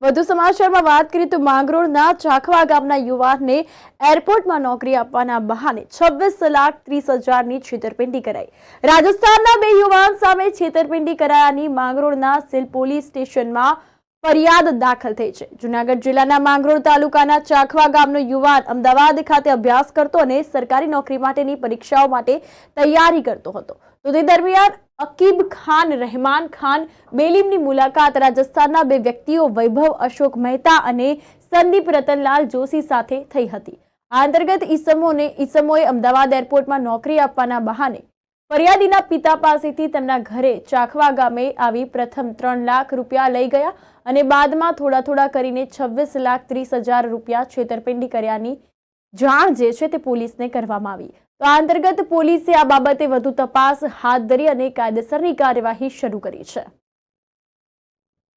વધુ સમાચારમાં વાત કરીએ તો માંગરોળના ચાખવા ગામના યુવાનને એરપોર્ટમાં નોકરી આપવાના બહાને 26,30,000ની છેતરપિંડી કરાઈ। રાજસ્થાનના બે યુવાન સામે છેતરપિંડી કરાયાની માંગરોળના સિલ પોલીસ સ્ટેશનમાં ફરિયાદ દાખલ થઈ છે। જૂનાગઢ જિલ્લાના માંગરોળ તાલુકાના ચાખવા ગામનો યુવાન અમદાવાદ ખાતે અભ્યાસ કરતો અને સરકારી નોકરી માટેની પરીક્ષાઓ માટે તૈયારી કરતો હતો, તો તે દરમિયાન અકીબ ખાન, રહેમાન ખાન બેલીમની મુલાકાત રાજસ્થાનના બે વ્યક્તિઓ વૈભવ અશોક મહેતા અને સંદીપ રતનલાલ જોશી સાથે થઈ હતી। આ અંતર્ગત ઈસમોએ અમદાવાદ એરપોર્ટમાં નોકરી આપવાના બહાને ફરિયાદીના પિતા પાસેથી તેમના ઘરે ચાખવા ગામે આવી પ્રથમ 3 લાખ રૂપિયા લઈ ગયા અને બાદમાં થોડા કરીને 26,30,000 રૂપિયા છેતરપિંડી કર્યાની જાણ જે છે તે પોલીસને કરવામાં આવી। તો આ અંતર્ગત પોલીસે આ બાબતે વધુ તપાસ હાથ ધરી અને કાયદેસરની કાર્યવાહી શરૂ કરી છે।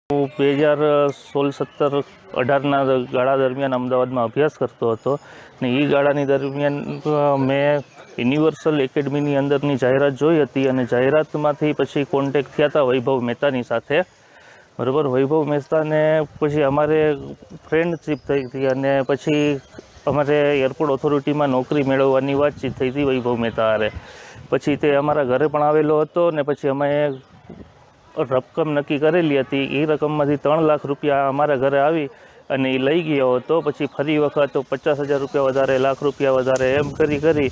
2016-17-18ના ગાળા દરમિયાન અમદાવાદમાં અભ્યાસ કરતો હતો ને એ ગાળાની દરમિયાન મેં યુનિવર્સલ એકેડમીની અંદરની જાહેરાત જોઈ હતી અને જાહેરાતમાંથી પછી કોન્ટેક્ટ થયા હતા વૈભવ મહેતાની સાથે, બરાબર। વૈભવ મહેતાને પછી અમારે ફ્રેન્ડશીપ થઈ હતી અને પછી અમારે એરપોર્ટ ઓથોરિટીમાં નોકરી મેળવવાની વાતચીત થઈ હતી વૈભવ મહેતા હારે। પછી તે અમારા ઘરે પણ આવેલો હતો ને પછી અમે રકમ નક્કી કરેલી હતી। એ રકમમાંથી 3 લાખ રૂપિયા અમારા ઘરે આવી અને એ લઈ ગયો હતો। પછી ફરી વખત 50,000 રૂપિયા વધારે, લાખ રૂપિયા વધારે એમ કરી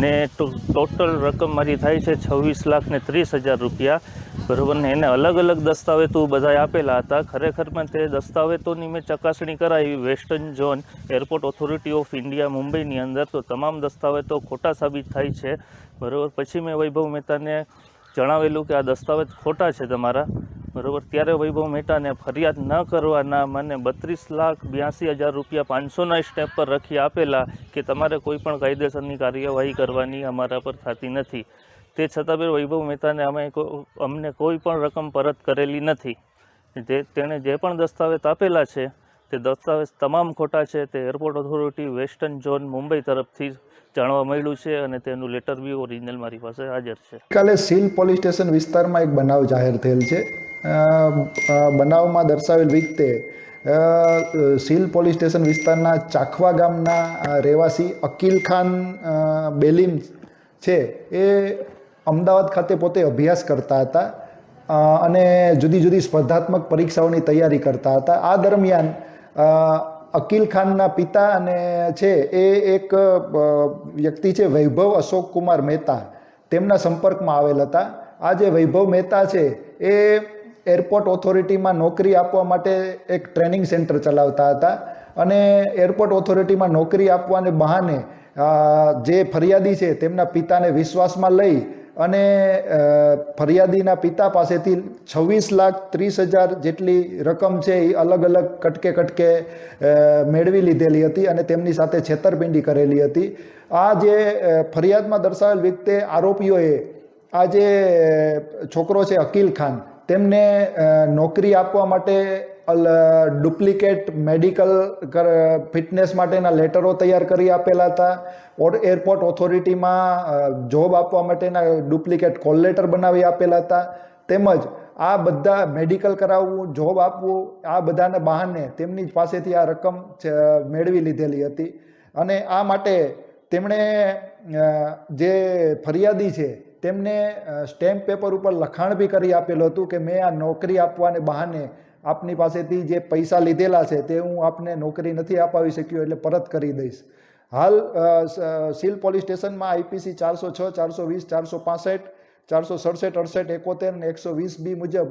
ને ટોટલ રકમ મારી થાય છે 26,30,000 રૂપિયા, બરાબર ને। એને અલગ અલગ દસ્તાવેજો બધા આપેલા હતા। ખરેખરમાં તે દસ્તાવેજોની મેં ચકાસણી કરાવી western zone airport authority of India મુંબઈની અંદર, તો તમામ દસ્તાવેજો ખોટા સાબિત થાય છે, બરાબર। પછી મેં વૈભવ મહેતાને જણાવેલું કે આ દસ્તાવેજ ખોટા છે તમારા, બરાબર। ત્યારે વૈભવ મહેતાને ફરિયાદ ન કરવાના મને 32,82,000 રૂપિયા 500ના સ્ટેપ પર રખી આપેલા કે તમારે કોઈ પણ કાયદેસરની કાર્યવાહી કરવાની અમારા પર થતી નથી। તે છતાં પણ વૈભવ મહેતાને અમને કોઈ પણ રકમ પરત કરેલી નથી। તેણે જે પણ દસ્તાવેજ આપેલા છે તે દસ્તાવેજ તમામ ખોટા છે। તે airport authority western zone Mumbai તરફથી જાણવા મળ્યું છે અને તેનું લેટર બી ઓરિજિનલ મારી પાસે હાજર છે। કાલે સિલ પોલીસ સ્ટેશન વિસ્તારમાં એક બનાવ જાહેર થયેલ છે। બનાવમાં દર્શાવેલ વિગતે સિલ પોલીસ સ્ટેશન વિસ્તારના ચાખવા ગામના રહેવાસી અકીલ ખાન બેલીમ છે, એ અમદાવાદ ખાતે પોતે અભ્યાસ કરતા હતા અને જુદી જુદી સ્પર્ધાત્મક પરીક્ષાઓની તૈયારી કરતા હતા। આ દરમિયાન અકીલ ખાનના પિતા અને છે એ એક વ્યક્તિ છે વૈભવ અશોક કુમાર મહેતા, તેમના સંપર્કમાં આવેલ હતા। આ જે વૈભવ મહેતા છે એ એરપોર્ટ ઓથોરિટીમાં નોકરી આપવા માટે એક ટ્રેનિંગ સેન્ટર ચલાવતા હતા અને એરપોર્ટ ઓથોરિટીમાં નોકરી આપવાને બહાને જે ફરિયાદી છે તેમના પિતાને વિશ્વાસમાં લઈ અને ફરિયાદીના પિતા પાસેથી 26,30,000 જેટલી રકમ છે એ અલગ અલગ કટકે મેળવી લીધેલી હતી અને તેમની સાથે છેતરપિંડી કરેલી હતી। આ જે ફરિયાદમાં દર્શાવેલ વ્યક્તિ આરોપીઓએ આ જે છોકરો છે અકીલ ખાન, તેમને નોકરી આપવા માટે ડુપ્લિકેટ મેડિકલ ફિટનેસ માટેના લેટરો તૈયાર કરી આપેલા હતા। એરપોર્ટ ઓથોરિટીમાં જોબ આપવા માટેના ડુપ્લિકેટ કોલ લેટર બનાવી આપેલા હતા। તેમજ આ બધા મેડિકલ કરાવવું, જોબ આપવું, આ બધાને બહાને તેમની પાસેથી આ રકમ મેળવી લીધેલી હતી અને આ માટે તેમણે જે ફરિયાદી છે તેમને સ્ટેમ્પ પેપર ઉપર લખાણ બી કરી આપેલું હતું કે મેં આ નોકરી આપવાને બહાને આપની પાસેથી જે પૈસા લીધેલા છે તે હું આપને નોકરી નથી અપાવી શક્યો એટલે પરત કરી દઈશ। હાલ સિલ પોલીસ સ્ટેશનમાં આઈપીસી 406, 420, 465, 467, 68, 71 અને 120B મુજબ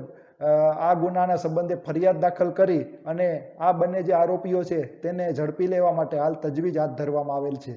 આ ગુનાના સંબંધે ફરિયાદ દાખલ કરી અને આ બંને જે આરોપીઓ છે તેને ઝડપી લેવા માટે હાલ તજવીજ હાથ ધરવામાં આવેલ છે।